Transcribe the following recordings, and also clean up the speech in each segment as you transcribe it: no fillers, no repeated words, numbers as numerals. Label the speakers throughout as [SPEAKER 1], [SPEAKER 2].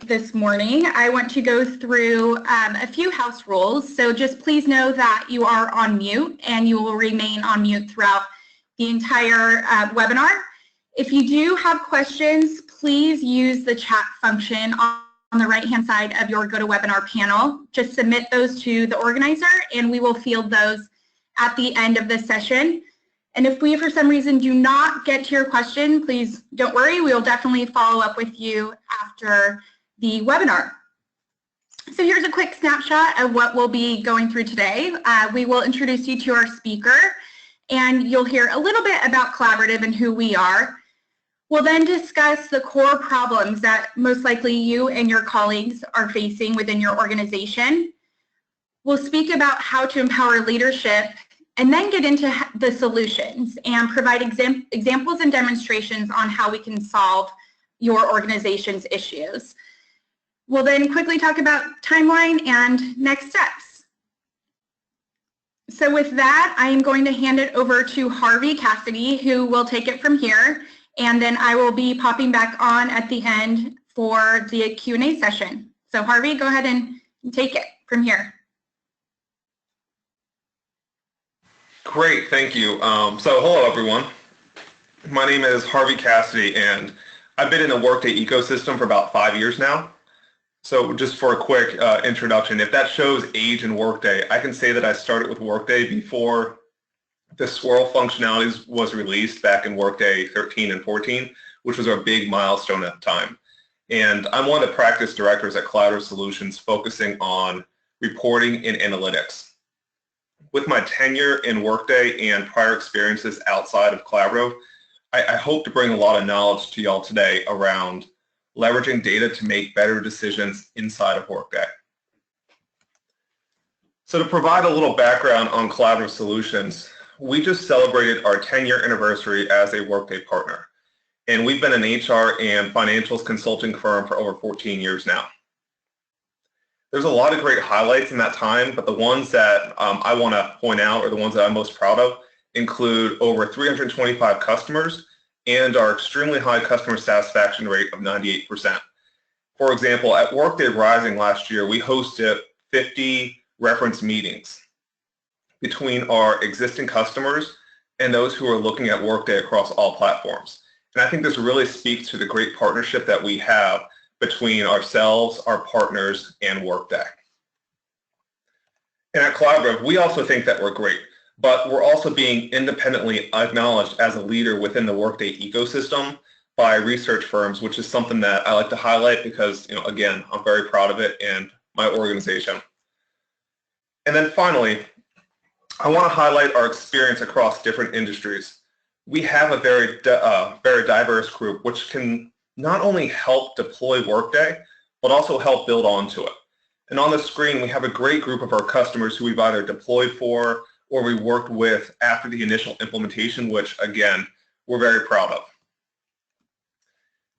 [SPEAKER 1] this morning, I want to go through a few house rules. So just please know that you are on mute and you will remain on mute throughout the entire webinar. If you do have questions, please use the chat function on the right-hand side of your GoToWebinar panel. Just submit those to the organizer and we will field those at the end of the session. And if we, for some reason, do not get to your question, please don't worry. We will definitely follow up with you after the webinar. So here's a quick snapshot of what we'll be going through today. We will introduce you to our speaker, and you'll hear a little bit about Collaborative and who we are. We'll then discuss the core problems that most likely you and your colleagues are facing within your organization. We'll speak about how to empower leadership and then get into the solutions and provide examples and demonstrations on how we can solve your organization's issues. We'll then quickly talk about timeline and next steps. So with that, I am going to hand it over to Harvey Cassidy, who will take it from here, and then I will be popping back on at the end for the Q&A session. So Harvey, go ahead and take it from here.
[SPEAKER 2] Great, thank you. So hello everyone. My name is Harvey Cassidy and I've been in the Workday ecosystem for about 5 years now. So just for a quick introduction, if that shows age in Workday, I can say that I started with Workday before the swirl functionalities was released back in Workday 13 and 14, which was our big milestone at the time. And I'm one of the practice directors at Collaborative Solutions focusing on reporting and analytics. With my tenure in Workday and prior experiences outside of Collaborative, I hope to bring a lot of knowledge to y'all today around leveraging data to make better decisions inside of Workday. So to provide a little background on Collaborative Solutions, we just celebrated our 10-year anniversary as a Workday partner. And we've been an HR and financials consulting firm for over 14 years now. There's a lot of great highlights in that time, but the ones that I want to point out, or the ones that I'm most proud of, include over 325 customers and our extremely high customer satisfaction rate of 98%. For example, at Workday Rising last year, we hosted 50 reference meetings between our existing customers and those who are looking at Workday across all platforms. And I think this really speaks to the great partnership that we have between ourselves, our partners, and Workday. And at Collaborative, we also think that we're great, but we're also being independently acknowledged as a leader within the Workday ecosystem by research firms, which is something that I like to highlight because, again, I'm very proud of it and my organization. And then finally, I want to highlight our experience across different industries. We have a very diverse group, which can not only help deploy Workday, but also help build onto it. And on the screen, we have a great group of our customers who we've either deployed for or we worked with after the initial implementation, which, again, we're very proud of.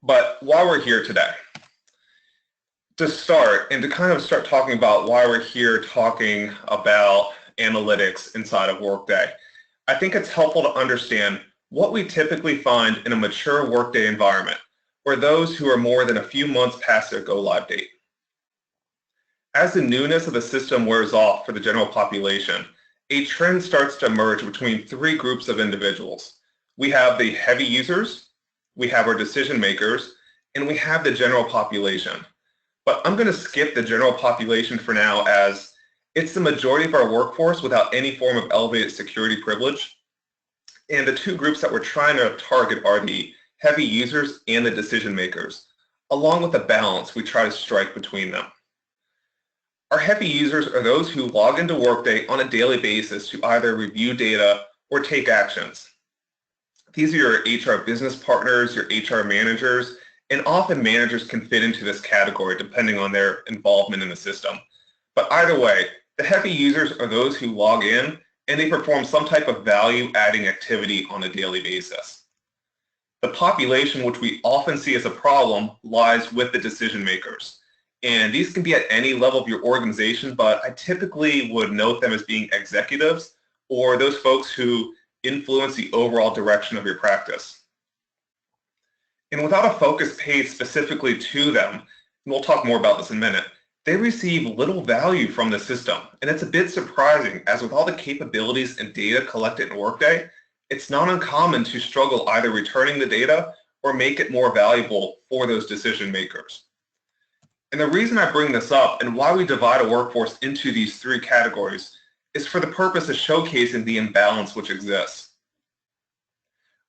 [SPEAKER 2] But why we're here today, to start, and to kind of start talking about why we're here talking about analytics inside of Workday, I think it's helpful to understand what we typically find in a mature Workday environment, or those who are more than a few months past their go-live date. As the newness of the system wears off for the general population, a trend starts to emerge between three groups of individuals. We have the heavy users, we have our decision makers, and we have the general population. But I'm going to skip the general population for now, as it's the majority of our workforce without any form of elevated security privilege. And the two groups that we're trying to target are the heavy users and the decision makers, along with the balance we try to strike between them. Our heavy users are those who log into Workday on a daily basis to either review data or take actions. These are your HR business partners, your HR managers, and often managers can fit into this category depending on their involvement in the system. But either way, the heavy users are those who log in and they perform some type of value-adding activity on a daily basis. The population, which we often see as a problem, lies with the decision makers. And these can be at any level of your organization, but I typically would note them as being executives or those folks who influence the overall direction of your practice. And without a focus paid specifically to them, and we'll talk more about this in a minute, they receive little value from the system. And it's a bit surprising, as with all the capabilities and data collected in Workday, it's not uncommon to struggle either returning the data or make it more valuable for those decision makers. And the reason I bring this up and why we divide a workforce into these three categories is for the purpose of showcasing the imbalance which exists.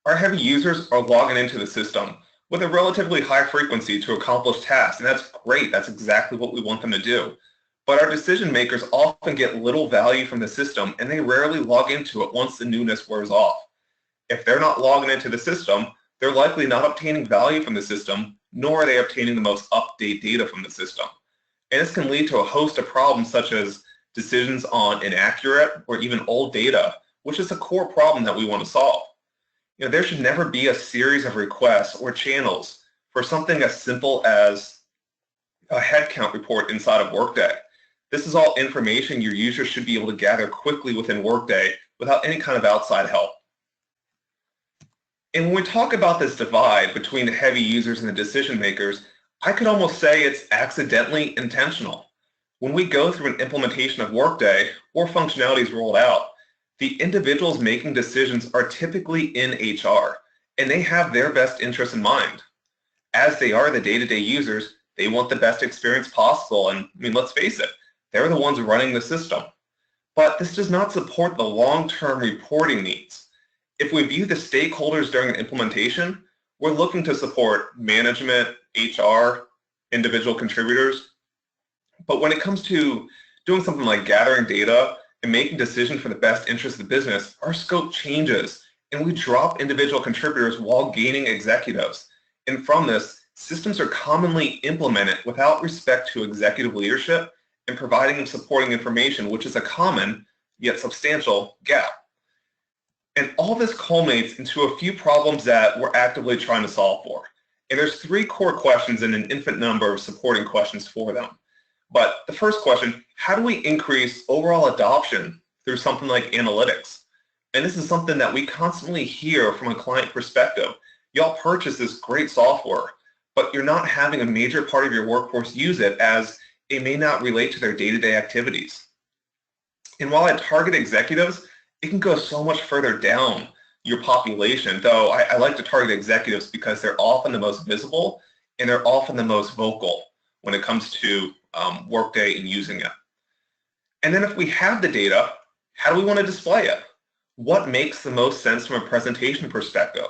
[SPEAKER 2] Our heavy users are logging into the system with a relatively high frequency to accomplish tasks, and that's great. That's exactly what we want them to do. But our decision makers often get little value from the system, and they rarely log into it once the newness wears off. If they're not logging into the system, they're likely not obtaining value from the system, nor are they obtaining the most up-to-date data from the system. And this can lead to a host of problems such as decisions on inaccurate or even old data, which is a core problem that we want to solve. There should never be a series of requests or channels for something as simple as a headcount report inside of Workday. This is all information your users should be able to gather quickly within Workday without any kind of outside help. And when we talk about this divide between the heavy users and the decision makers, I could almost say it's accidentally intentional. When we go through an implementation of Workday or functionalities rolled out, the individuals making decisions are typically in HR, and they have their best interests in mind. As they are the day-to-day users, they want the best experience possible, and let's face it, they're the ones running the system. But this does not support the long-term reporting needs. If we view the stakeholders during an implementation, we're looking to support management, HR, individual contributors. But when it comes to doing something like gathering data and making decisions for the best interest of the business, our scope changes and we drop individual contributors while gaining executives. And from this, systems are commonly implemented without respect to executive leadership and providing and supporting information, which is a common yet substantial gap. And all this culminates into a few problems that we're actively trying to solve for. And there's three core questions and an infinite number of supporting questions for them. But the first question, how do we increase overall adoption through something like analytics? And this is something that we constantly hear from a client perspective. Y'all purchase this great software, but you're not having a major part of your workforce use it as it may not relate to their day-to-day activities. And while I target executives, it can go so much further down your population, though I like to target executives because they're often the most visible and they're often the most vocal when it comes to Workday and using it. And then if we have the data, how do we want to display it? What makes the most sense from a presentation perspective?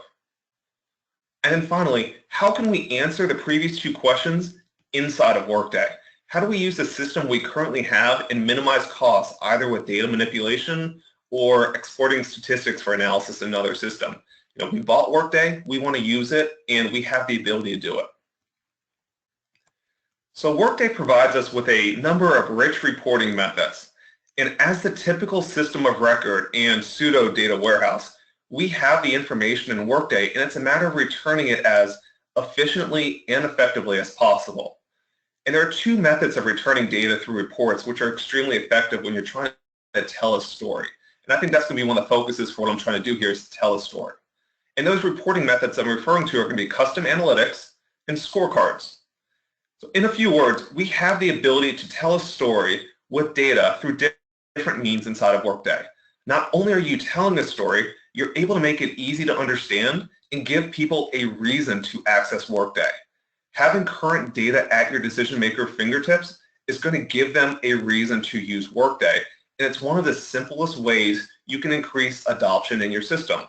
[SPEAKER 2] And then finally, how can we answer the previous two questions inside of Workday? How do we use the system we currently have and minimize costs either with data manipulation or exporting statistics for analysis in another system? We bought Workday, we want to use it, and we have the ability to do it. So Workday provides us with a number of rich reporting methods. And as the typical system of record and pseudo data warehouse, we have the information in Workday, and it's a matter of returning it as efficiently and effectively as possible. And there are two methods of returning data through reports which are extremely effective when you're trying to tell a story. And I think that's going to be one of the focuses for what I'm trying to do here is to tell a story. And those reporting methods I'm referring to are going to be custom analytics and scorecards. So in a few words, we have the ability to tell a story with data through different means inside of Workday. Not only are you telling a story, you're able to make it easy to understand and give people a reason to access Workday. Having current data at your decision maker fingertips is going to give them a reason to use Workday. And it's one of the simplest ways you can increase adoption in your system.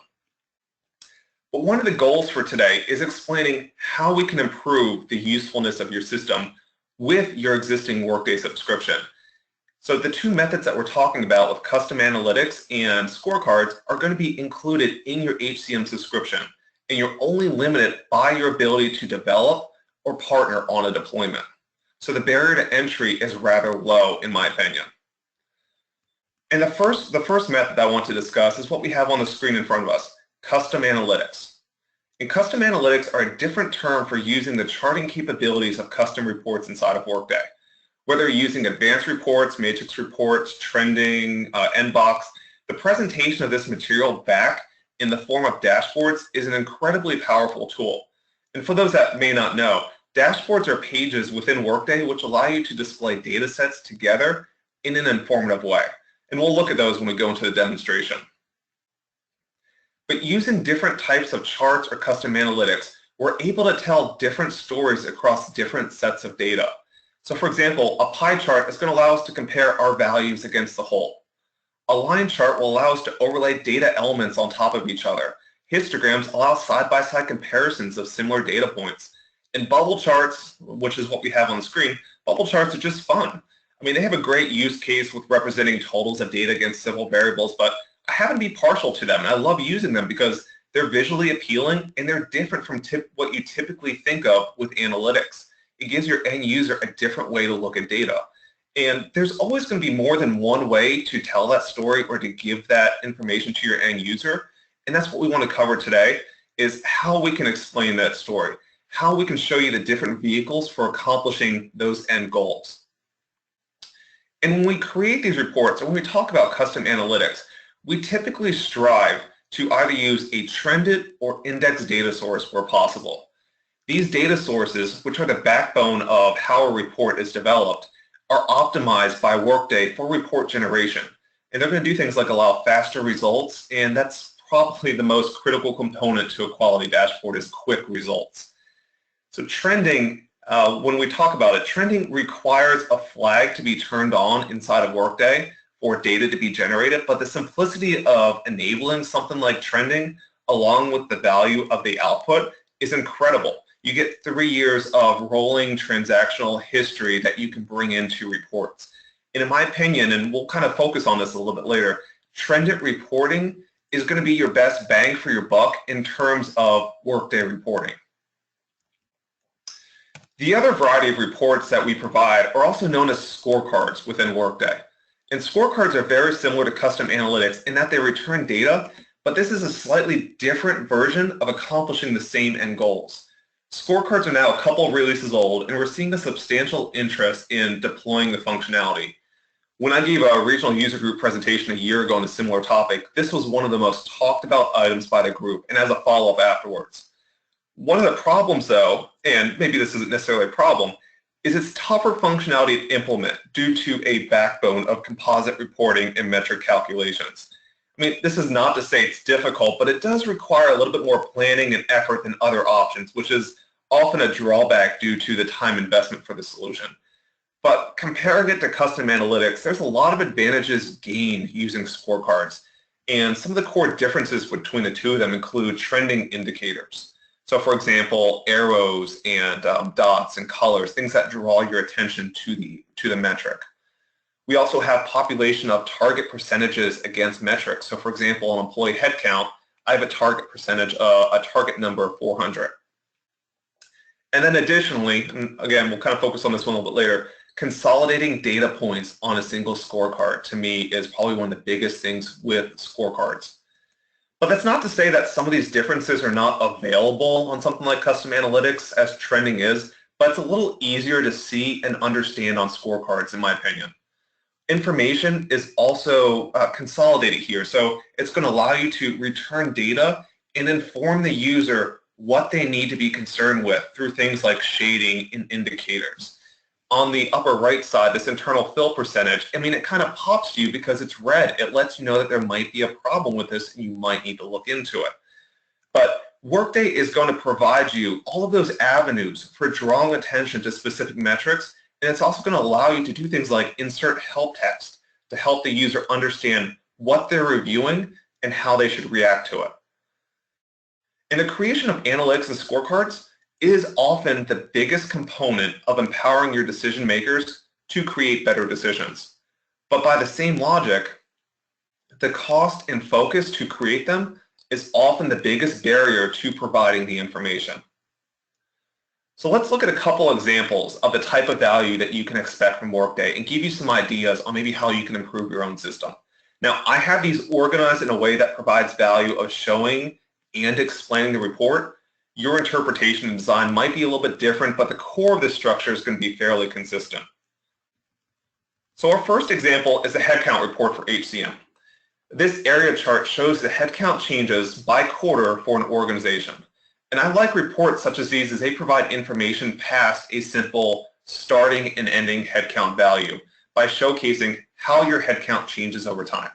[SPEAKER 2] But one of the goals for today is explaining how we can improve the usefulness of your system with your existing Workday subscription. So the two methods that we're talking about with custom analytics and scorecards are going to be included in your HCM subscription, and you're only limited by your ability to develop or partner on a deployment. So the barrier to entry is rather low in my opinion. And the first method I want to discuss is what we have on the screen in front of us, custom analytics. And custom analytics are a different term for using the charting capabilities of custom reports inside of Workday. Whether you're using advanced reports, matrix reports, trending, Nbox, the presentation of this material back in the form of dashboards is an incredibly powerful tool. And for those that may not know, Dashboards are pages within Workday which allow you to display data sets together in an informative way. And we'll look at those when we go into the demonstration. But using different types of charts or custom analytics, we're able to tell different stories across different sets of data. So for example, a pie chart is going to allow us to compare our values against the whole. A line chart will allow us to overlay data elements on top of each other. Histograms allow side-by-side comparisons of similar data points. And bubble charts, which is what we have on the screen, bubble charts are just fun. I mean, they have a great use case with representing totals of data against several variables, but I happen to be partial to them, and I love using them because they're visually appealing and they're different from what you typically think of with analytics. It gives your end user a different way to look at data. And there's always going to be more than one way to tell that story or to give that information to your end user. And that's what we want to cover today, is how we can explain that story, how we can show you the different vehicles for accomplishing those end goals. And when we create these reports, or when we talk about custom analytics, we typically strive to either use a trended or indexed data source where possible. These data sources, which are the backbone of how a report is developed, are optimized by Workday for report generation. And they're going to do things like allow faster results, and that's probably the most critical component to a quality dashboard is quick results. So trending, when we talk about it, trending requires a flag to be turned on inside of Workday for data to be generated, but the simplicity of enabling something like trending along with the value of the output is incredible. You get 3 years of rolling transactional history that you can bring into reports. And in my opinion, and we'll kind of focus on this a little bit later, trended reporting is going to be your best bang for your buck in terms of Workday reporting. The other variety of reports that we provide are also known as scorecards within Workday. And scorecards are very similar to custom analytics in that they return data, but this is a slightly different version of accomplishing the same end goals. Scorecards are now a couple of releases old, and we're seeing a substantial interest in deploying the functionality. When I gave a regional user group presentation a year ago on a similar topic, this was one of the most talked about items by the group, and as a follow-up afterwards. One of the problems though, and maybe this isn't necessarily a problem, is it's tougher functionality to implement due to a backbone of composite reporting and metric calculations. I mean, this is not to say it's difficult, but it does require a little bit more planning and effort than other options, which is often a drawback due to the time investment for the solution. But comparing it to custom analytics, there's a lot of advantages gained using scorecards. And some of the core differences between the two of them include trending indicators. So for example, arrows and dots and colors, things that draw your attention to the metric. We also have population of target percentages against metrics. So for example, on employee headcount, I have a target percentage, a target number of 400. And then additionally, and again, we'll kind of focus on this one a little bit later, consolidating data points on a single scorecard to me is probably one of the biggest things with scorecards. But that's not to say that some of these differences are not available on something like custom analytics as trending is, but it's a little easier to see and understand on scorecards in my opinion. Information is also consolidated here, so it's going to allow you to return data and inform the user what they need to be concerned with through things like shading and indicators. On the upper right side, this internal fill percentage, I mean, it kind of pops to you because it's red. It lets you know that there might be a problem with this and you might need to look into it. But Workday is going to provide you all of those avenues for drawing attention to specific metrics, and it's also going to allow you to do things like insert help text to help the user understand what they're reviewing and how they should react to it. In the creation of analytics and scorecards, is often the biggest component of empowering your decision makers to create better decisions. But by the same logic, the cost and focus to create them is often the biggest barrier to providing the information. So let's look at a couple examples of the type of value that you can expect from Workday and give you some ideas on maybe how you can improve your own system. Now, I have these organized in a way that provides value of showing and explaining the report. Your interpretation and design might be a little bit different, but the core of the structure is going to be fairly consistent. So our first example is the headcount report for HCM. This area chart shows the headcount changes by quarter for an organization. And I like reports such as these as they provide information past a simple starting and ending headcount value by showcasing how your headcount changes over time.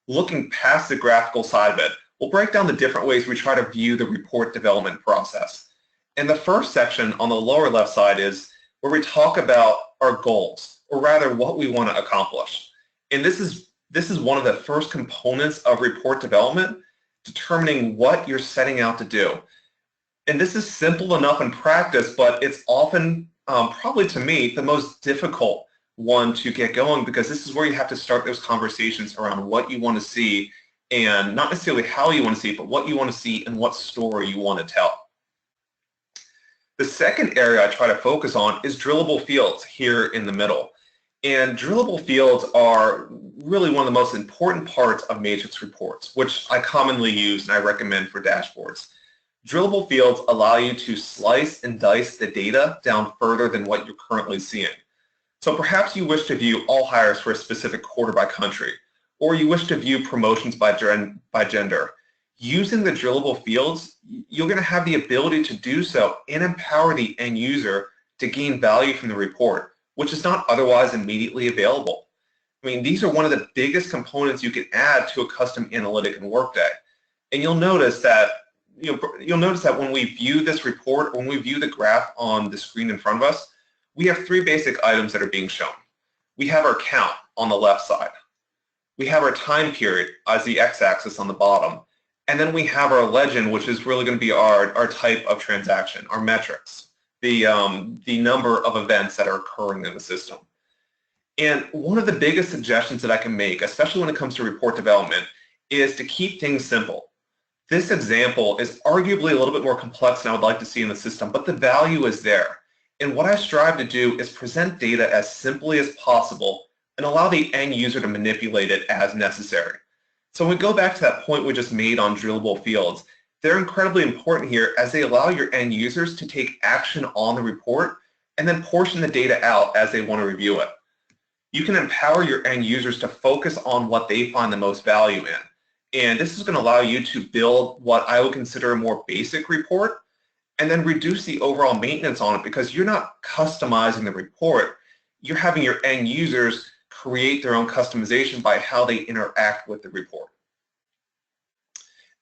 [SPEAKER 2] Looking past the graphical side of it, we'll break down the different ways we try to view the report development process. And the first section on the lower left side is where we talk about our goals, or rather what we want to accomplish. And this is one of the first components of report development, determining what you're setting out to do. And this is simple enough in practice, but it's often, probably to me, the most difficult one to get going, because this is where you have to start those conversations around what you want to see, and not necessarily how you want to see it, but what you want to see and what story you want to tell. The second area I try to focus on is drillable fields here in the middle. And drillable fields are really one of the most important parts of matrix reports, which I commonly use and I recommend for dashboards. Drillable fields allow you to slice and dice the data down further than what you're currently seeing. So perhaps you wish to view all hires for a specific quarter by country, or you wish to view promotions by gender. Using the drillable fields, you're going to have the ability to do so and empower the end user to gain value from the report, which is not otherwise immediately available. I mean, these are one of the biggest components you can add to a custom analytic in Workday. And you'll notice that when we view this report, when we view the graph on the screen in front of us, we have three basic items that are being shown. We have our count on the left side. We have our time period as the x-axis on the bottom. And then we have our legend, which is really going to be our type of transaction, our metrics, the number of events that are occurring in the system. And one of the biggest suggestions that I can make, especially when it comes to report development, is to keep things simple. This example is arguably a little bit more complex than I would like to see in the system, but the value is there. And what I strive to do is present data as simply as possible and allow the end user to manipulate it as necessary. So when we go back to that point we just made on drillable fields, they're incredibly important here as they allow your end users to take action on the report and then portion the data out as they want to review it. You can empower your end users to focus on what they find the most value in. And this is going to allow you to build what I would consider a more basic report and then reduce the overall maintenance on it, because you're not customizing the report. You're having your end users create their own customization by how they interact with the report.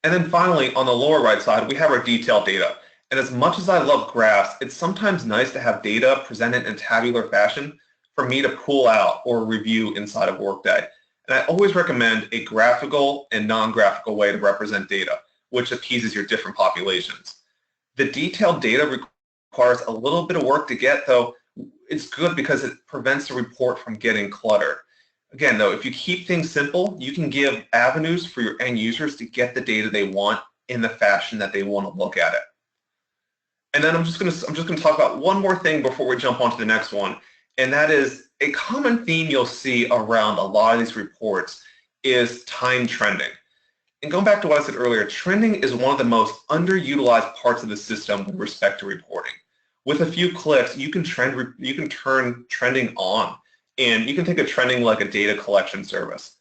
[SPEAKER 2] And then finally, on the lower right side, we have our detailed data. And as much as I love graphs, it's sometimes nice to have data presented in tabular fashion for me to pull out or review inside of Workday. And I always recommend a graphical and non-graphical way to represent data, which appeases your different populations. The detailed data requires a little bit of work to get, though it's good because it prevents the report from getting cluttered. Again, though, if you keep things simple, you can give avenues for your end users to get the data they want in the fashion that they want to look at it. And then I'm just going to talk about one more thing before we jump on to the next one, and that is a common theme you'll see around a lot of these reports is time trending. And going back to what I said earlier, trending is one of the most underutilized parts of the system with respect to reporting. With a few clicks, you can turn trending on, and you can think of trending like a data collection service.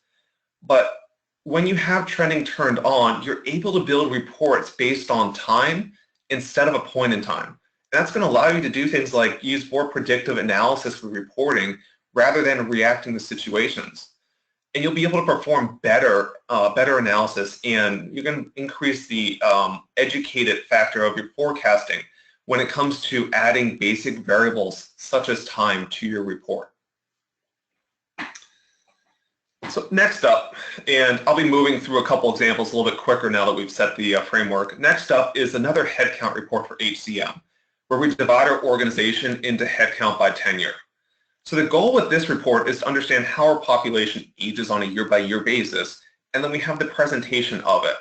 [SPEAKER 2] But when you have trending turned on, you're able to build reports based on time instead of a point in time. And that's going to allow you to do things like use more predictive analysis for reporting rather than reacting to situations. And you'll be able to perform better analysis, and you can increase the educated factor of your forecasting when it comes to adding basic variables such as time to your report. So next up, and I'll be moving through a couple examples a little bit quicker now that we've set the framework. Next up is another headcount report for HCM, where we divide our organization into headcount by tenure. So the goal with this report is to understand how our population ages on a year-by-year basis, and then we have the presentation of it.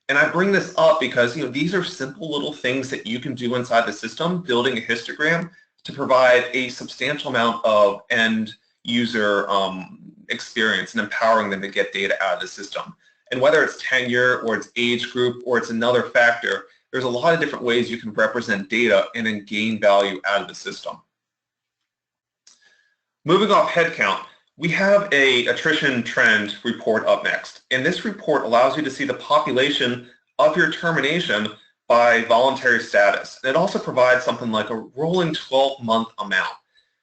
[SPEAKER 2] And I bring this up because these are simple little things that you can do inside the system, building a histogram to provide a substantial amount of end user experience and empowering them to get data out of the system. And whether it's tenure or it's age group or it's another factor, there's a lot of different ways you can represent data and then gain value out of the system. Moving off headcount, we have an attrition trend report up next. And this report allows you to see the population of your termination by voluntary status. And it also provides something like a rolling 12-month amount.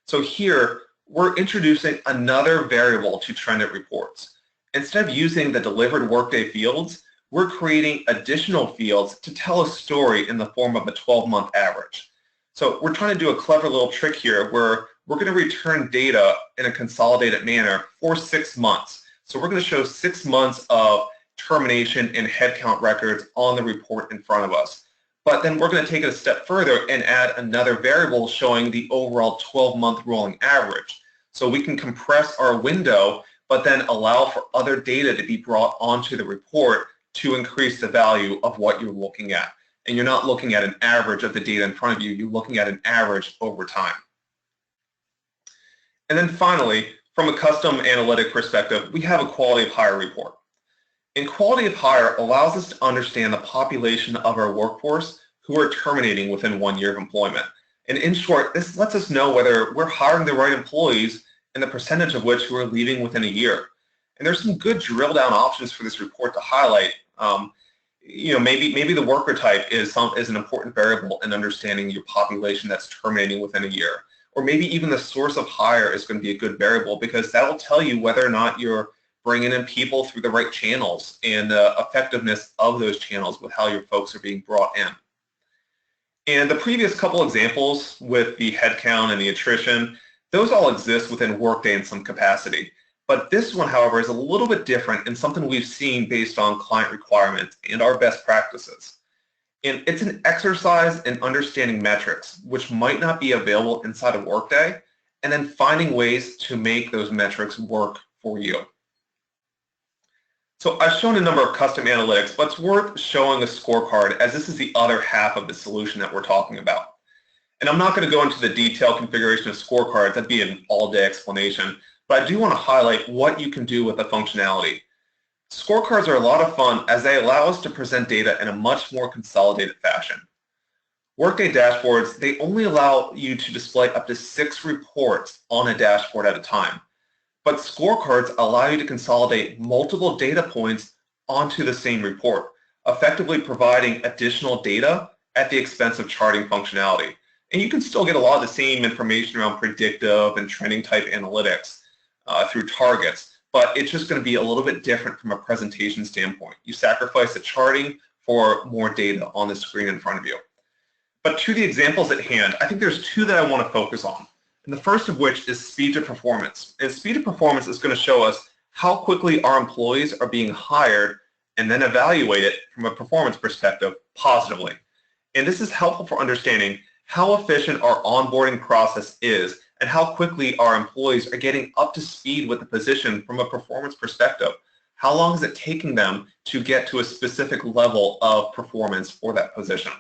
[SPEAKER 2] So here, we're introducing another variable to trended reports. Instead of using the delivered Workday fields, we're creating additional fields to tell a story in the form of a 12-month average. So we're trying to do a clever little trick here where we're going to return data in a consolidated manner for 6 months. So we're going to show 6 months of termination and headcount records on the report in front of us. But then we're going to take it a step further and add another variable showing the overall 12-month rolling average. So we can compress our window, but then allow for other data to be brought onto the report to increase the value of what you're looking at. And you're not looking at an average of the data in front of you, you're looking at an average over time. And then finally, from a custom analytic perspective, we have a quality of hire report. And quality of hire allows us to understand the population of our workforce who are terminating within 1 year of employment. And in short, this lets us know whether we're hiring the right employees and the percentage of which who are leaving within a year. And there's some good drill down options for this report to highlight. Maybe the worker type is an important variable in understanding your population that's terminating within a year. Or maybe even the source of hire is going to be a good variable because that'll tell you whether or not you're bringing in people through the right channels and the effectiveness of those channels with how your folks are being brought in. And the previous couple examples with the headcount and the attrition, those all exist within Workday in some capacity. But this one, however, is a little bit different and something we've seen based on client requirements and our best practices. And it's an exercise in understanding metrics, which might not be available inside of Workday, and then finding ways to make those metrics work for you. So I've shown a number of custom analytics, but it's worth showing a scorecard as this is the other half of the solution that we're talking about. And I'm not going to go into the detailed configuration of scorecards, that'd be an all-day explanation, but I do want to highlight what you can do with the functionality. Scorecards are a lot of fun as they allow us to present data in a much more consolidated fashion. Workday dashboards, they only allow you to display up to 6 reports on a dashboard at a time. But scorecards allow you to consolidate multiple data points onto the same report, effectively providing additional data at the expense of charting functionality. And you can still get a lot of the same information around predictive and trending type analytics through targets, but it's just going to be a little bit different from a presentation standpoint. You sacrifice the charting for more data on the screen in front of you. But to the examples at hand, I think there's 2 that I want to focus on. And the first of which is speed to performance. And speed to performance is going to show us how quickly our employees are being hired and then evaluated from a performance perspective positively. And this is helpful for understanding how efficient our onboarding process is and how quickly our employees are getting up to speed with the position from a performance perspective. How long is it taking them to get to a specific level of performance for that position?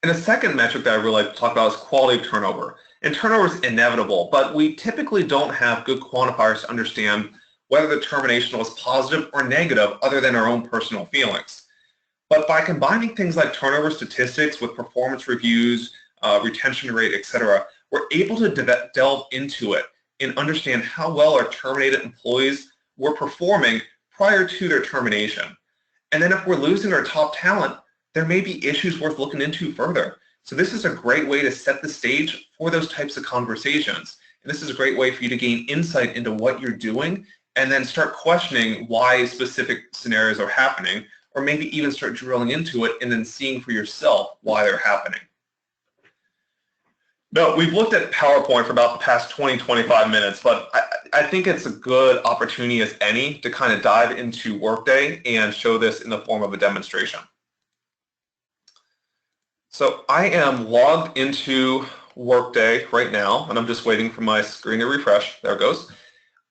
[SPEAKER 2] And the second metric that I really like to talk about is quality of turnover. And turnover is inevitable, but we typically don't have good quantifiers to understand whether the termination was positive or negative other than our own personal feelings. But by combining things like turnover statistics with performance reviews, retention rate, etc., we're able to delve into it and understand how well our terminated employees were performing prior to their termination. And then if we're losing our top talent, there may be issues worth looking into further. So this is a great way to set the stage for those types of conversations. And this is a great way for you to gain insight into what you're doing and then start questioning why specific scenarios are happening, or maybe even start drilling into it and then seeing for yourself why they're happening. No, we've looked at PowerPoint for about the past 20-25 minutes, but I think it's a good opportunity as any to kind of dive into Workday and show this in the form of a demonstration. So I am logged into Workday right now, and I'm just waiting for my screen to refresh. There it goes.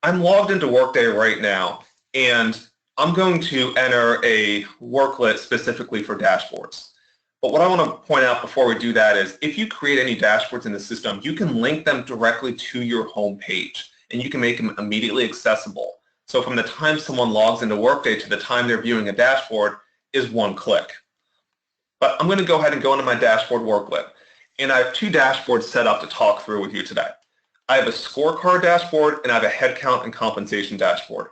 [SPEAKER 2] I'm logged into Workday right now, and I'm going to enter a worklet specifically for dashboards. But what I want to point out before we do that is if you create any dashboards in the system, you can link them directly to your home page, and you can make them immediately accessible. So from the time someone logs into Workday to the time they're viewing a dashboard is 1 click. But I'm going to go ahead and go into my dashboard worklet. And I have 2 dashboards set up to talk through with you today. I have a scorecard dashboard and I have a headcount and compensation dashboard.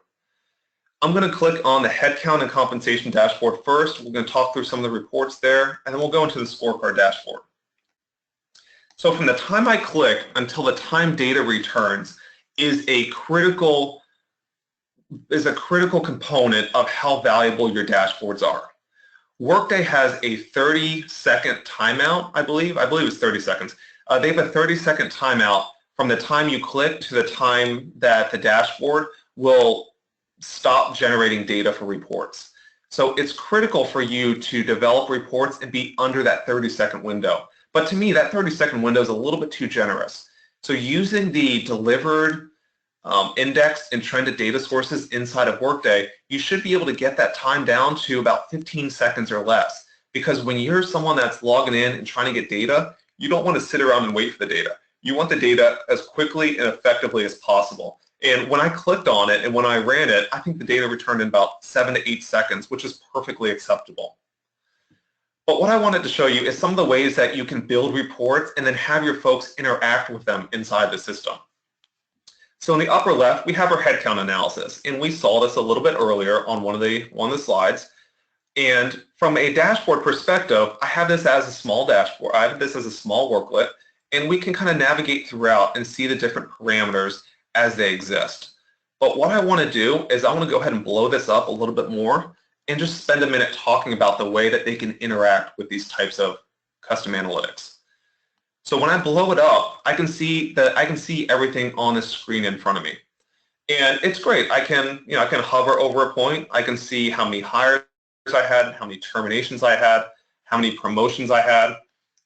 [SPEAKER 2] I'm going to click on the headcount and compensation dashboard first. We're going to talk through some of the reports there, and then we'll go into the scorecard dashboard. So from the time I click until the time data returns is a critical component of how valuable your dashboards are. Workday has a 30-second timeout, I believe it's 30 seconds. They have a 30-second timeout from the time you click to the time that the dashboard will stop generating data for reports. So it's critical for you to develop reports and be under that 30-second window. But to me, that 30-second window is a little bit too generous. So using the delivered indexed and trended data sources inside of Workday, you should be able to get that time down to about 15 seconds or less. Because when you're someone that's logging in and trying to get data, you don't want to sit around and wait for the data. You want the data as quickly and effectively as possible. And when I clicked on it and when I ran it, I think the data returned in about 7 to 8 seconds, which is perfectly acceptable. But what I wanted to show you is some of the ways that you can build reports and then have your folks interact with them inside the system. So in the upper left, we have our headcount analysis, and we saw this a little bit earlier on one of the slides. And from a dashboard perspective, I have this as a small dashboard. I have this as a small worklet, and we can kind of navigate throughout and see the different parameters as they exist. But what I want to do is I want to go ahead and blow this up a little bit more and just spend a minute talking about the way that they can interact with these types of custom analytics. So when I blow it up, I can see everything on the screen in front of me. And it's great. I can hover over a point. I can see how many hires I had, how many terminations I had, how many promotions I had,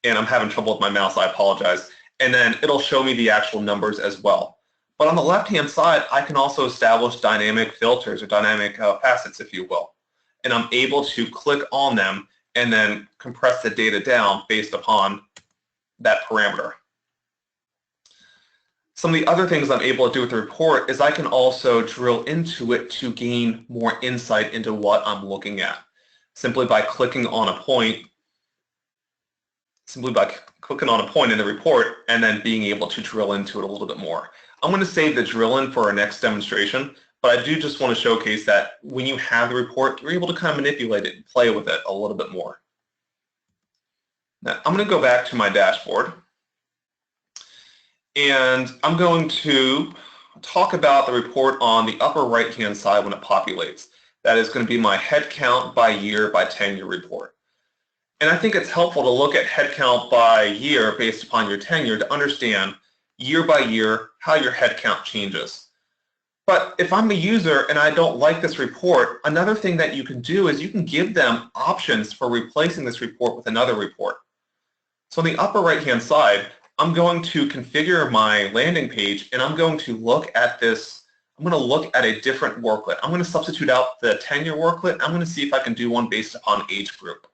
[SPEAKER 2] and I'm having trouble with my mouse, I apologize. And then it'll show me the actual numbers as well. But on the left-hand side, I can also establish dynamic filters or dynamic facets, if you will. And I'm able to click on them and then compress the data down based upon that parameter. Some of the other things I'm able to do with the report is I can also drill into it to gain more insight into what I'm looking at. Simply by clicking on a point, in the report and then being able to drill into it a little bit more. I'm going to save the drill in for our next demonstration, but I do just want to showcase that when you have the report, you're able to kind of manipulate it and play with it a little bit more. Now, I'm going to go back to my dashboard, and I'm going to talk about the report on the upper right-hand side when it populates. That is going to be my headcount by year by tenure report. And I think it's helpful to look at headcount by year based upon your tenure to understand year by year how your headcount changes. But if I'm a user and I don't like this report, another thing that you can do is you can give them options for replacing this report with another report. So on the upper right-hand side, I'm going to configure my landing page, and I'm going to look at this. I'm going to look at a different worklet. I'm going to substitute out the tenure worklet. I'm going to see if I can do one based upon age group.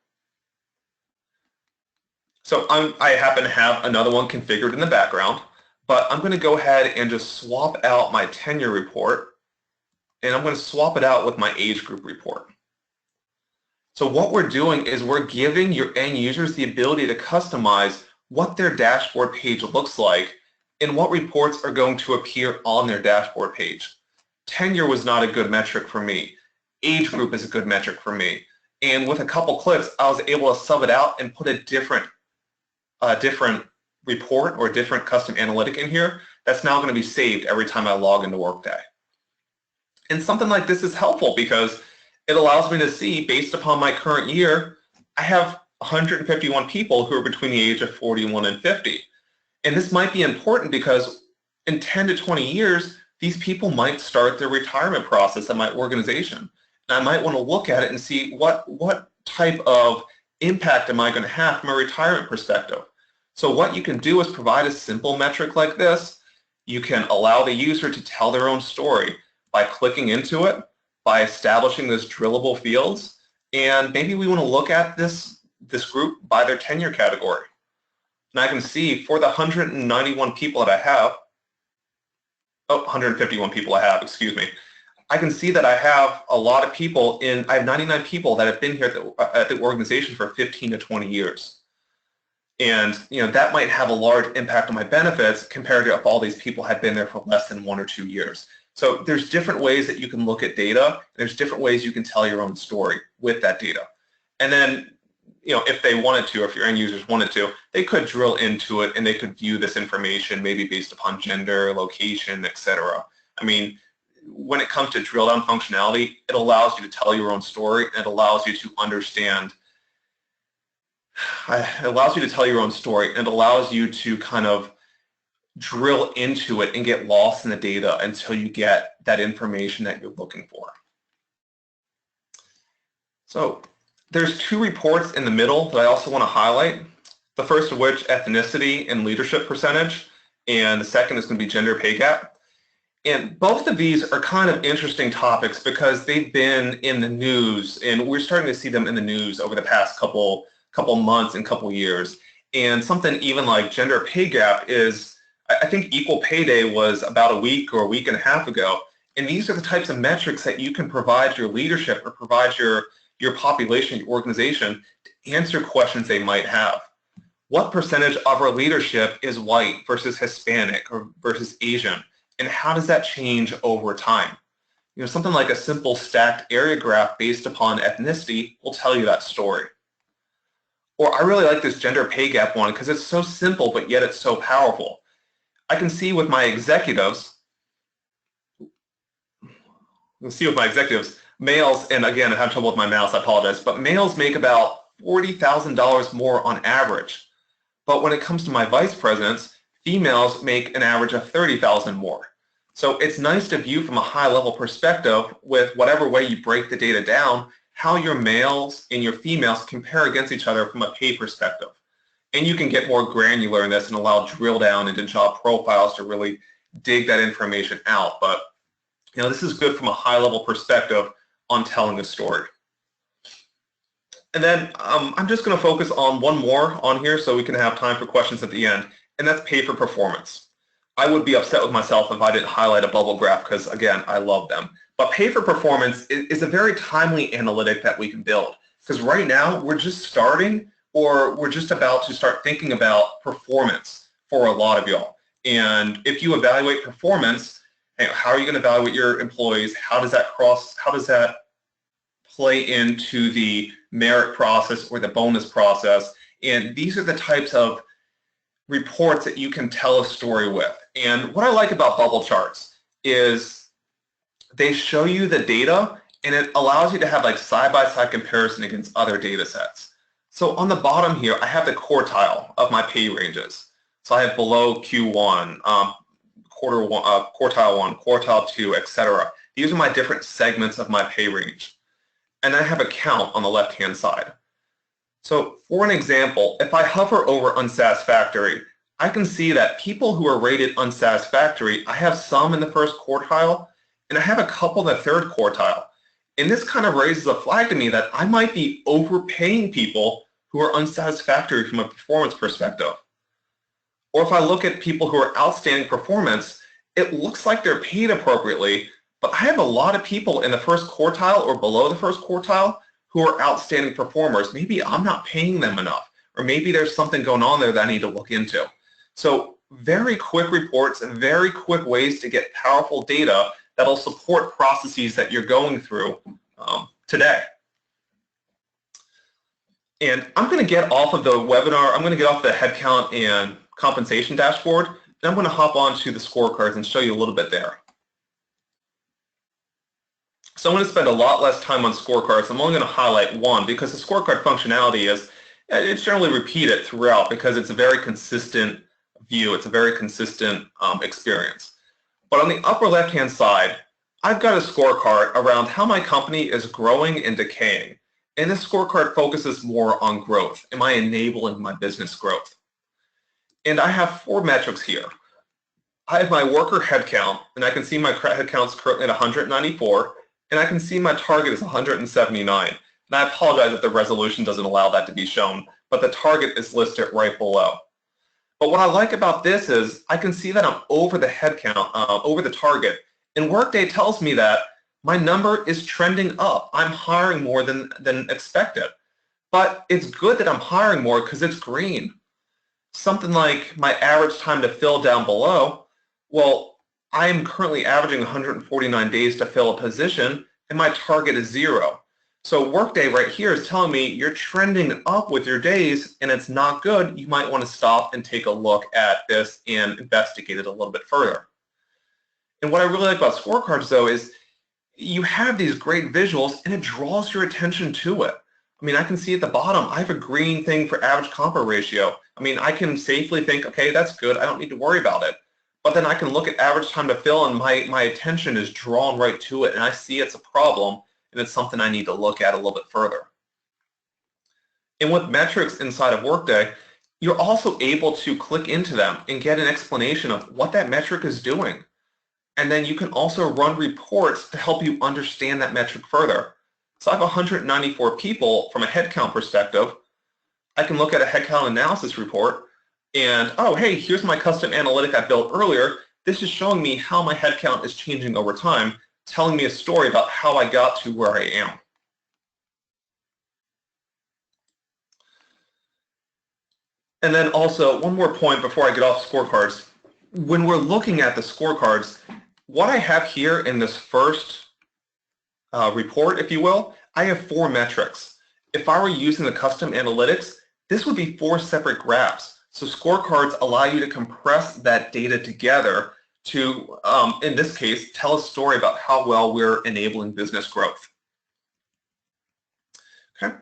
[SPEAKER 2] So I happen to have another one configured in the background, but I'm going to go ahead and just swap out my tenure report, and I'm going to swap it out with my age group report. So what we're doing is we're giving your end users the ability to customize what their dashboard page looks like and what reports are going to appear on their dashboard page. Tenure was not a good metric for me. Age group is a good metric for me. And with a couple clicks, I was able to sub it out and put a different report or a different custom analytic in here that's now going to be saved every time I log into Workday. And something like this is helpful because it allows me to see, based upon my current year, I have 151 people who are between the age of 41 and 50. And this might be important because in 10 to 20 years, these people might start their retirement process at my organization. And I might want to look at it and see what type of impact am I going to have from a retirement perspective. So what you can do is provide a simple metric like this. You can allow the user to tell their own story by clicking into it, by establishing those drillable fields, and maybe we want to look at this group by their tenure category. And I can see for the 191 people that I have, 151 people I have, excuse me, I can see that I have a lot of people I have 99 people that have been here at the organization for 15 to 20 years. And that might have a large impact on my benefits compared to if all these people had been there for less than 1 or 2 years. So there's different ways that you can look at data. There's different ways you can tell your own story with that data. And then, if they wanted to, or if your end users wanted to, they could drill into it and they could view this information maybe based upon gender, location, etc. I mean, when it comes to drill down functionality, it allows you to tell your own story, and it allows you to understand. It allows you to tell your own story, and it allows you to kind of drill into it and get lost in the data until you get that information that you're looking for. So there's two reports in the middle that I also want to highlight. The first of which, ethnicity and leadership percentage, and the second is going to be gender pay gap. And both of these are kind of interesting topics because they've been in the news, and we're starting to see them in the news over the past couple months and couple years. And something even like gender pay gap is, I think Equal Pay Day was about a week or a week and a half ago. And these are the types of metrics that you can provide your leadership or provide your population, your organization, to answer questions they might have. What percentage of our leadership is white versus Hispanic or versus Asian? And how does that change over time? Something like a simple stacked area graph based upon ethnicity will tell you that story. Or I really like this gender pay gap one because it's so simple, but yet it's so powerful. I can see with my executives, males, and again, I have trouble with my mouse, I apologize, but males make about $40,000 more on average. But when it comes to my vice presidents, females make an average of $30,000 more. So it's nice to view from a high-level perspective with whatever way you break the data down, how your males and your females compare against each other from a pay perspective. And you can get more granular in this and allow drill down into job profiles to really dig that information out. But this is good from a high-level perspective on telling a story. And then I'm just going to focus on one more on here so we can have time for questions at the end, and that's pay for performance. I would be upset with myself if I didn't highlight a bubble graph because, again, I love them. But pay for performance is a very timely analytic that we can build because right now we're just starting, or we're just about to start thinking about performance for a lot of y'all. And if you evaluate performance, how are you going to evaluate your employees? How does that play into the merit process or the bonus process? And these are the types of reports that you can tell a story with. And what I like about bubble charts is they show you the data, and it allows you to have like side-by-side comparison against other data sets. So on the bottom here, I have the quartile of my pay ranges. So I have below Q1, quartile 1, quartile 2, etc. These are my different segments of my pay range. And I have a count on the left-hand side. So for an example, if I hover over unsatisfactory, I can see that people who are rated unsatisfactory, I have some in the first quartile, and I have a couple in the third quartile. And this kind of raises a flag to me that I might be overpaying people who are unsatisfactory from a performance perspective. Or if I look at people who are outstanding performance, it looks like they're paid appropriately, but I have a lot of people in the first quartile or below the first quartile who are outstanding performers. Maybe I'm not paying them enough, or maybe there's something going on there that I need to look into. So very quick reports and very quick ways to get powerful data that'll support processes that you're going through today. And I'm going to get off of the webinar. I'm going to get off the headcount and compensation dashboard, and I'm going to hop on to the scorecards and show you a little bit there. So I'm going to spend a lot less time on scorecards. I'm only going to highlight one because the scorecard functionality it's generally repeated throughout because it's a very consistent view. It's a very consistent experience. But on the upper left-hand side, I've got a scorecard around how my company is growing and decaying. And this scorecard focuses more on growth. Am I enabling my business growth? And I have 4 metrics here. I have my worker headcount, and I can see my headcount is currently at 194, and I can see my target is 179. And I apologize if the resolution doesn't allow that to be shown, but the target is listed right below. But what I like about this is I can see that I'm over the headcount, over the target, and Workday tells me that my number is trending up. I'm hiring more than expected. But it's good that I'm hiring more because it's green. Something like my average time to fill down below, well, I am currently averaging 149 days to fill a position, and my target is 0. So Workday right here is telling me you're trending up with your days, and it's not good. You might want to stop and take a look at this and investigate it a little bit further. And what I really like about scorecards, though, is you have these great visuals, and it draws your attention to it. I mean, I can see at the bottom, I have a green thing for average compare ratio. I mean, I can safely think, okay, that's good. I don't need to worry about it. But then I can look at average time to fill, and my attention is drawn right to it, and I see it's a problem, and it's something I need to look at a little bit further. And with metrics inside of Workday, you're also able to click into them and get an explanation of what that metric is doing. And then you can also run reports to help you understand that metric further. So I have 194 people from a headcount perspective. I can look at a headcount analysis report and, oh, hey, here's my custom analytic I built earlier. This is showing me how my headcount is changing over time, telling me a story about how I got to where I am. And then also, one more point before I get off scorecards. When we're looking at the scorecards, what I have here in this first report, if you will, I have 4 metrics. If I were using the custom analytics, this would be 4 separate graphs. So scorecards allow you to compress that data together to, in this case, tell a story about how well we're enabling business growth. Okay,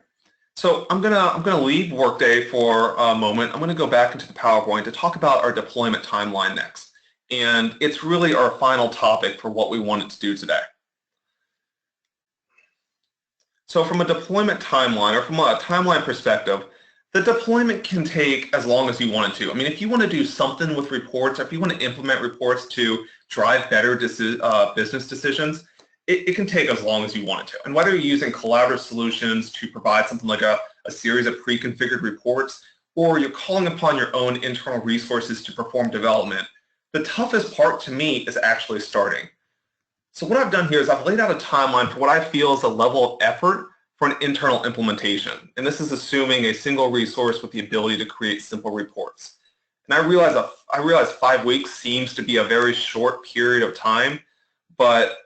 [SPEAKER 2] so I'm gonna leave Workday for a moment. I'm gonna go back into the PowerPoint to talk about our deployment timeline next. And it's really our final topic for what we wanted to do today. So from a deployment timeline, or from a timeline perspective, the deployment can take as long as you want it to. I mean, if you want to do something with reports, or if you want to implement reports to drive better business decisions, it can take as long as you want it to. And whether you're using collaborative solutions to provide something like a series of pre-configured reports, or you're calling upon your own internal resources to perform development, the toughest part to me is actually starting. So what I've done here is I've laid out a timeline for what I feel is a level of effort for an internal implementation. And this is assuming a single resource with the ability to create simple reports. And I realize 5 weeks seems to be a very short period of time, but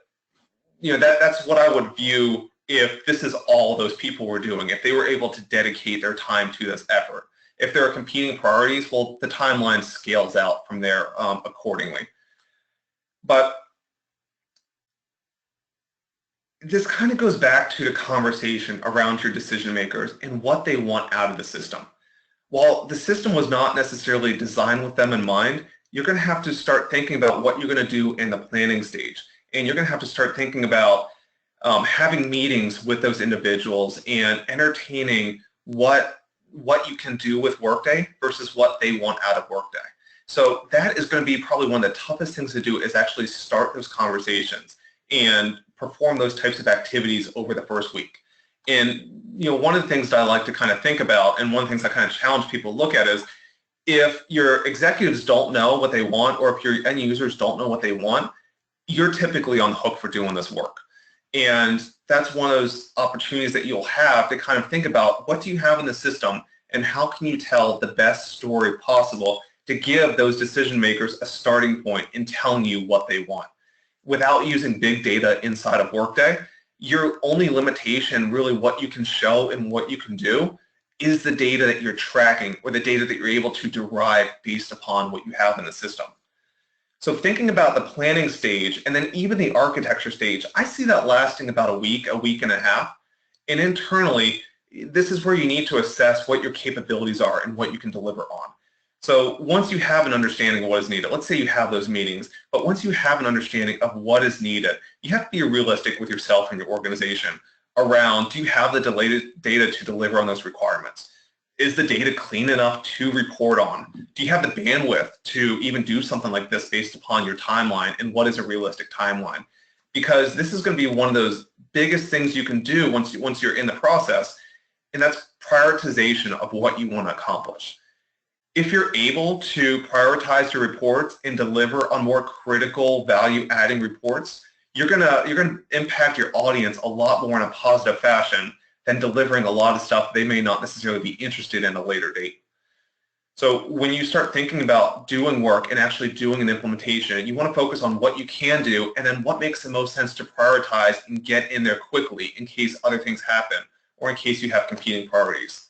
[SPEAKER 2] you know, that's what I would view if this is all those people were doing, if they were able to dedicate their time to this effort. If there are competing priorities, well, the timeline scales out from there accordingly. But this kind of goes back to the conversation around your decision makers and what they want out of the system. While the system was not necessarily designed with them in mind, you're going to have to start thinking about what you're going to do in the planning stage. And you're going to have to start thinking about having meetings with those individuals and entertaining what you can do with Workday versus what they want out of Workday. So that is going to be probably one of the toughest things to do, is actually start those conversations and perform those types of activities over the first week. And you know, one of the things that I like to kind of think about, and one of the things I kind of challenge people to look at, is if your executives don't know what they want, or if your end users don't know what they want, you're typically on the hook for doing this work. And that's one of those opportunities that you'll have to kind of think about, what do you have in the system and how can you tell the best story possible to give those decision makers a starting point in telling you what they want. Without using big data inside of Workday, your only limitation, really what you can show and what you can do, is the data that you're tracking, or the data that you're able to derive based upon what you have in the system. So thinking about the planning stage and then even the architecture stage, I see that lasting about a week and a half. And internally, this is where you need to assess what your capabilities are and what you can deliver on. So once you have an understanding of what is needed, let's say you have those meetings, but once you have an understanding of what is needed, you have to be realistic with yourself and your organization around, do you have the data to deliver on those requirements? Is the data clean enough to report on? Do you have the bandwidth to even do something like this based upon your timeline, and what is a realistic timeline? Because this is going to be one of those biggest things you can do once you're in the process, and that's prioritization of what you want to accomplish. If you're able to prioritize your reports and deliver on more critical value-adding reports, you're gonna impact your audience a lot more in a positive fashion than delivering a lot of stuff they may not necessarily be interested in at a later date. So when you start thinking about doing work and actually doing an implementation, you want to focus on what you can do and then what makes the most sense to prioritize and get in there quickly in case other things happen or in case you have competing priorities.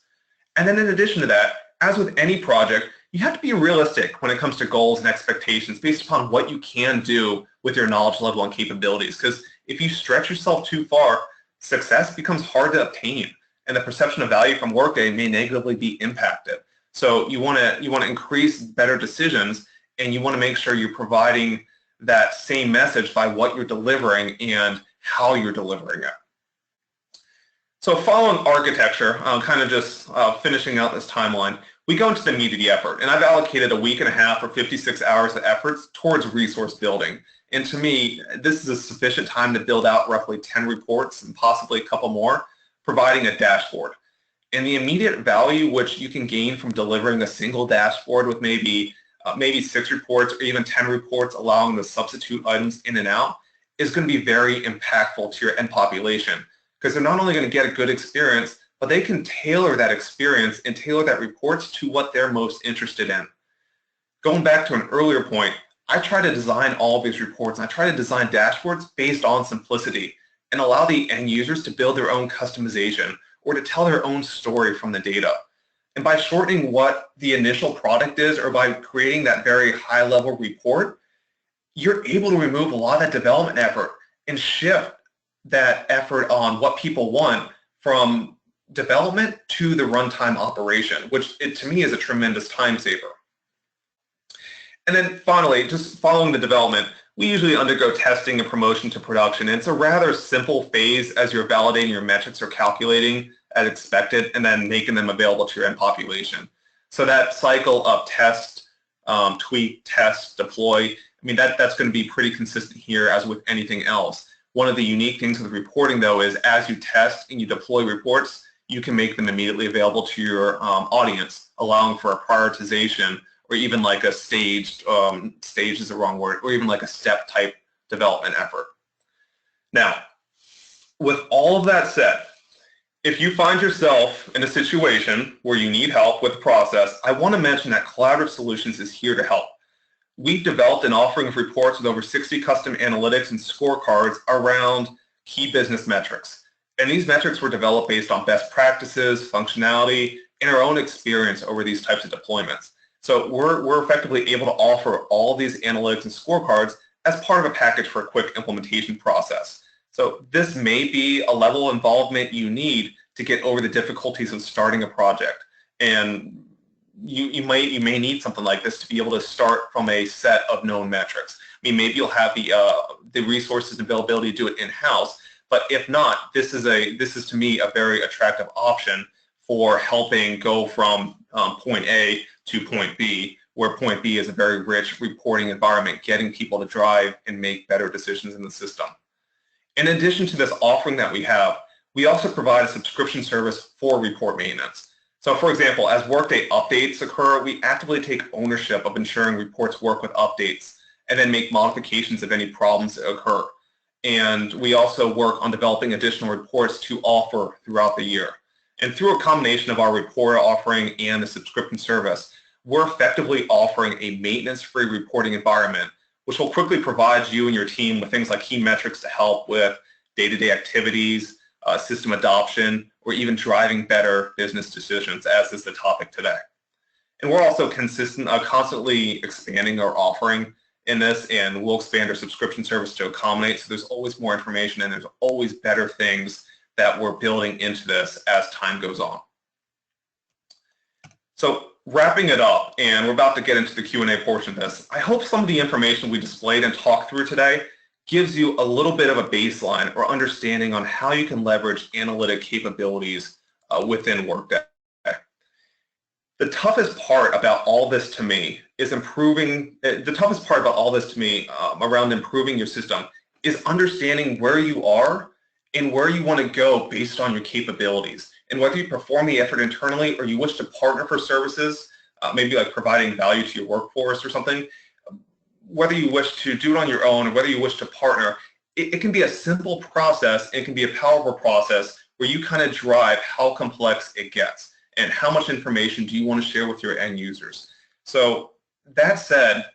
[SPEAKER 2] And then in addition to that, as with any project, you have to be realistic when it comes to goals and expectations based upon what you can do with your knowledge level and capabilities. Because if you stretch yourself too far, success becomes hard to obtain, and the perception of value from Workday may negatively be impacted. So you want to increase better decisions, and you want to make sure you're providing that same message by what you're delivering and how you're delivering it. So following architecture, kind of just finishing out this timeline, we go into the meat of the effort, and I've allocated a week and a half or 56 hours of efforts towards resource building. And to me, this is a sufficient time to build out roughly 10 reports and possibly a couple more, providing a dashboard. And the immediate value which you can gain from delivering a single dashboard with maybe 6 reports or even 10 reports allowing the substitute items in and out is going to be very impactful to your end population, because they're not only going to get a good experience, but they can tailor that experience and tailor that reports to what they're most interested in. Going back to an earlier point, I try to design all of these reports and I try to design dashboards based on simplicity and allow the end users to build their own customization or to tell their own story from the data. And by shortening what the initial product is, or by creating that very high-level report, you're able to remove a lot of that development effort and shift that effort on what people want from development to the runtime operation, which to me is a tremendous time saver. And then finally, just following the development, we usually undergo testing and promotion to production. And it's a rather simple phase as you're validating your metrics or calculating as expected and then making them available to your end population. So that cycle of test, tweak, test, deploy, I mean, that's going to be pretty consistent here as with anything else. One of the unique things with reporting, though, is as you test and you deploy reports, you can make them immediately available to your audience, allowing for a prioritization or even like a staged, staged is the wrong word, or even like a step type development effort. Now, with all of that said, if you find yourself in a situation where you need help with the process, I want to mention that Collaborative Solutions is here to help. We've developed an offering of reports with over 60 custom analytics and scorecards around key business metrics. And these metrics were developed based on best practices, functionality, and our own experience over these types of deployments. So we're effectively able to offer all these analytics and scorecards as part of a package for a quick implementation process. So this may be a level of involvement you need to get over the difficulties of starting a project. And you may need something like this to be able to start from a set of known metrics. I mean, maybe you'll have the resources and availability to do it in-house, but if not, this is to me a very attractive option for helping go from point A to point B, where point B is a very rich reporting environment, getting people to drive and make better decisions in the system. In addition to this offering that we have, we also provide a subscription service for report maintenance. So for example, as Workday updates occur, we actively take ownership of ensuring reports work with updates and then make modifications if any problems occur. And we also work on developing additional reports to offer throughout the year. And through a combination of our report offering and the subscription service, we're effectively offering a maintenance-free reporting environment, which will quickly provide you and your team with things like key metrics to help with day-to-day activities, system adoption, or even driving better business decisions, as is the topic today. And we're also constantly expanding our offering in this, and we'll expand our subscription service to accommodate, so there's always more information and there's always better things that we're building into this as time goes on. So wrapping it up, and we're about to get into the Q&A portion of this, I hope some of the information we displayed and talked through today gives you a little bit of a baseline or understanding on how you can leverage analytic capabilities within Workday. The toughest part about all this to me is around improving your system is understanding where you are and where you want to go based on your capabilities. And whether you perform the effort internally or you wish to partner for services, maybe like providing value to your workforce or something, whether you wish to do it on your own or whether you wish to partner, it can be a simple process. It can be a powerful process where you kind of drive how complex it gets. and how much information do you want to share with your end users. So that said,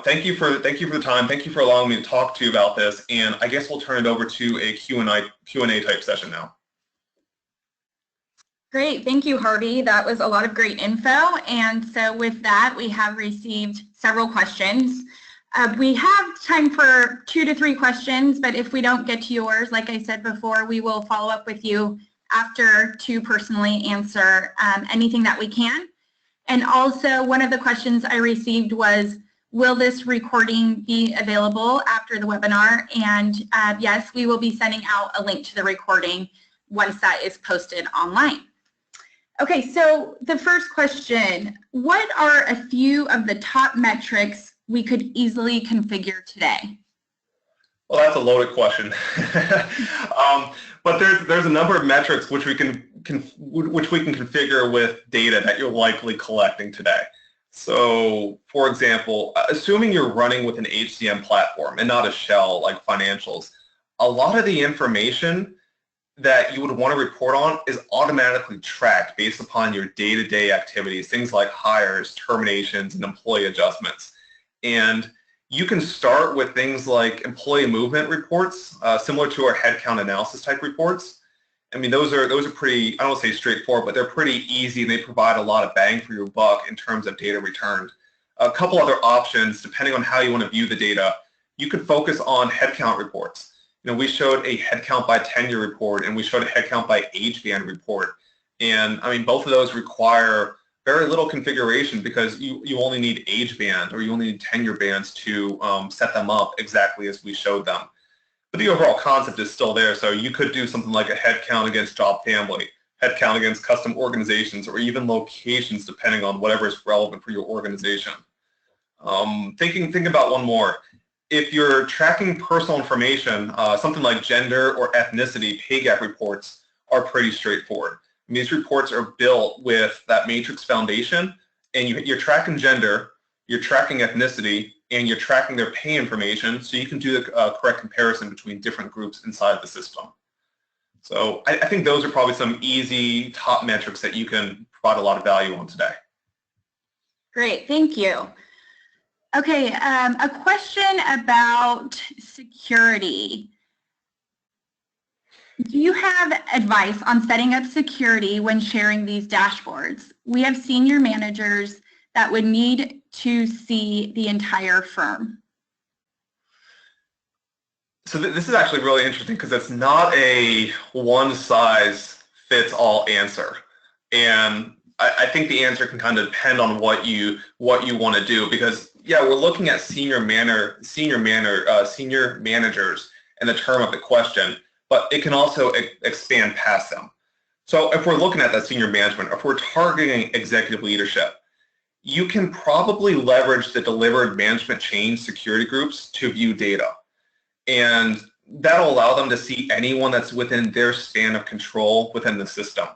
[SPEAKER 2] thank you for the time. Thank you for allowing me to talk to you about this, and I guess we'll turn it over to a Q&A type session now.
[SPEAKER 1] Great, thank you, Harvey. That was a lot of great info. And so with that, we have received several questions. We have time for 2 to 3 questions, but if we don't get to yours, like I said before, we will follow up with you after to personally answer anything that we can. And also, one of the questions I received was, will this recording be available after the webinar? And yes, we will be sending out a link to the recording once that is posted online. Okay, so the first question, what are a few of the top metrics we could easily configure today?
[SPEAKER 2] Well, that's a loaded question. But there's a number of metrics which we can configure with data that you're likely collecting today. So, for example, assuming you're running with an HCM platform and not a shell like financials, a lot of the information that you would want to report on is automatically tracked based upon your day-to-day activities, things like hires, terminations, and employee adjustments. And you can start with things like employee movement reports, similar to our headcount analysis type reports. I mean, those are pretty, I don't want to say straightforward, but they're pretty easy, and they provide a lot of bang for your buck in terms of data returned. A couple other options, depending on how you want to view the data, you could focus on headcount reports. We showed a headcount by tenure report, and we showed a headcount by age band report. And I mean, both of those require very little configuration because you only need age band or you only need tenure bands to set them up exactly as we showed them. But the overall concept is still there. So you could do something like a headcount against job family, headcount against custom organizations, or even locations, depending on whatever is relevant for your organization. Thinking about one more. If you're tracking personal information, something like gender or ethnicity, pay gap reports are pretty straightforward. And these reports are built with that matrix foundation, and you're tracking gender, you're tracking ethnicity, and you're tracking their pay information, so you can do the correct comparison between different groups inside the system. So I think those are probably some easy top metrics that you can provide a lot of value on today.
[SPEAKER 1] Great, thank you. Okay, a question about security. Do you have advice on setting up security when sharing these dashboards? We have senior managers that would need to see the entire firm.
[SPEAKER 2] So this is actually really interesting because it's not a one-size-fits-all answer. And I think the answer can kind of depend on what you want to do, because yeah, we're looking at senior managers in the term of the question, but it can also expand past them. So if we're looking at that senior management, if we're targeting executive leadership, you can probably leverage the delivered management chain security groups to view data. And that'll allow them to see anyone that's within their span of control within the system.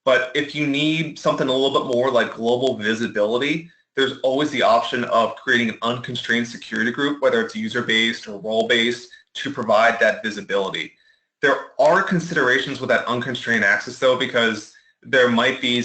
[SPEAKER 2] But if you need something a little bit more like global visibility, there's always the option of creating an unconstrained security group, whether it's user-based or role-based, to provide that visibility. There are considerations with that unconstrained access, though, because there might be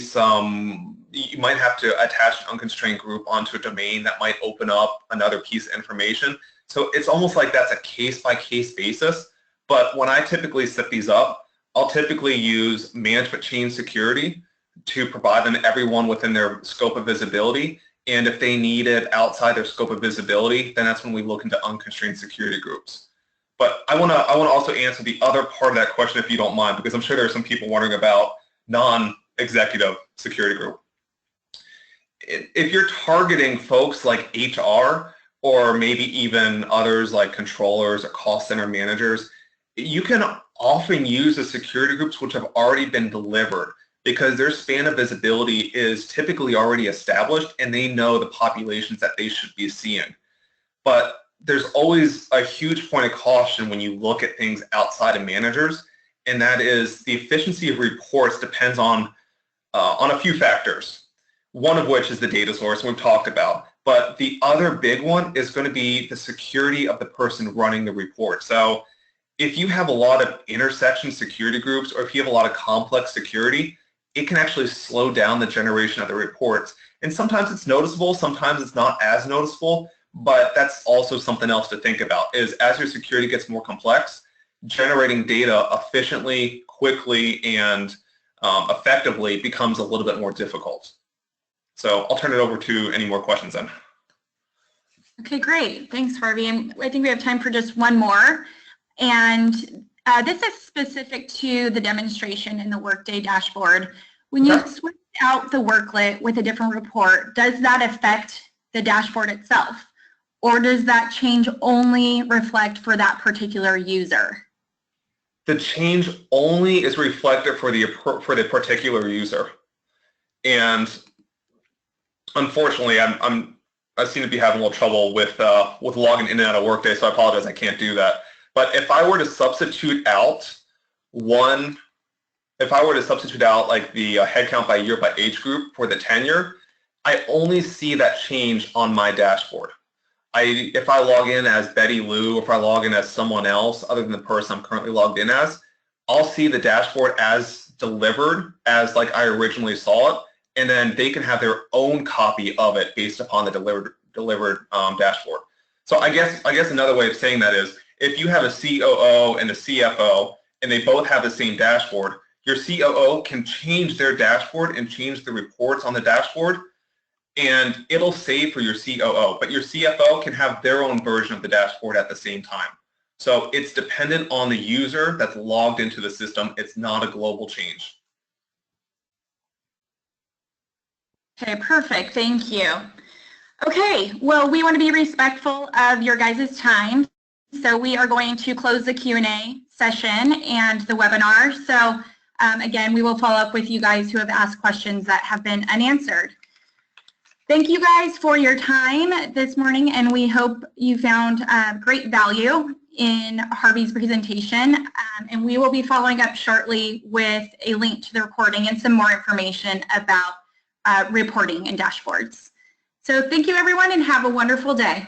[SPEAKER 2] you might have to attach an unconstrained group onto a domain that might open up another piece of information. So it's almost like that's a case-by-case basis. But when I typically set these up, I'll typically use management chain security to provide them everyone within their scope of visibility. And if they need it outside their scope of visibility, then that's when we look into unconstrained security groups. But I want to also answer the other part of that question, if you don't mind, because I'm sure there are some people wondering about non-executive security group. If you're targeting folks like HR or maybe even others like controllers or call center managers, you can often use the security groups which have already been delivered because their span of visibility is typically already established and they know the populations that they should be seeing. But there's always a huge point of caution when you look at things outside of managers, and that is the efficiency of reports depends on a few factors. One of which is the data source we've talked about. But the other big one is going to be the security of the person running the report. So if you have a lot of intersection security groups or if you have a lot of complex security, it can actually slow down the generation of the reports. And sometimes it's noticeable, sometimes it's not as noticeable, but that's also something else to think about, is as your security gets more complex, generating data efficiently, quickly, and effectively becomes a little bit more difficult. So I'll turn it over to any more questions then.
[SPEAKER 1] Okay, great. Thanks, Harvey. And I think we have time for just one more. And this is specific to the demonstration in the Workday dashboard. When you switch out the worklet with a different report, does that affect the dashboard itself? Or does that change only reflect for that particular user?
[SPEAKER 2] The change only is reflected for the particular user. And unfortunately, I seem to be having a little trouble with logging in and out of Workday, so I apologize, I can't do that. But if I were to substitute out like the headcount by year by age group for the tenure, I only see that change on my dashboard. If I log in as Betty Lou, if I log in as someone else other than the person I'm currently logged in as, I'll see the dashboard as delivered as like I originally saw it, and then they can have their own copy of it based upon the delivered dashboard. So I guess another way of saying that is, if you have a COO and a CFO and they both have the same dashboard, your COO can change their dashboard and change the reports on the dashboard, and it'll save for your COO, but your CFO can have their own version of the dashboard at the same time. So it's dependent on the user that's logged into the system. It's not a global change.
[SPEAKER 1] Okay, perfect. Thank you. Okay, well, we want to be respectful of your guys' time. So we are going to close the Q&A session and the webinar. So again, we will follow up with you guys who have asked questions that have been unanswered. Thank you guys for your time this morning, and we hope you found great value in Harvey's presentation. And we will be following up shortly with a link to the recording and some more information about reporting and dashboards. So thank you, everyone, and have a wonderful day.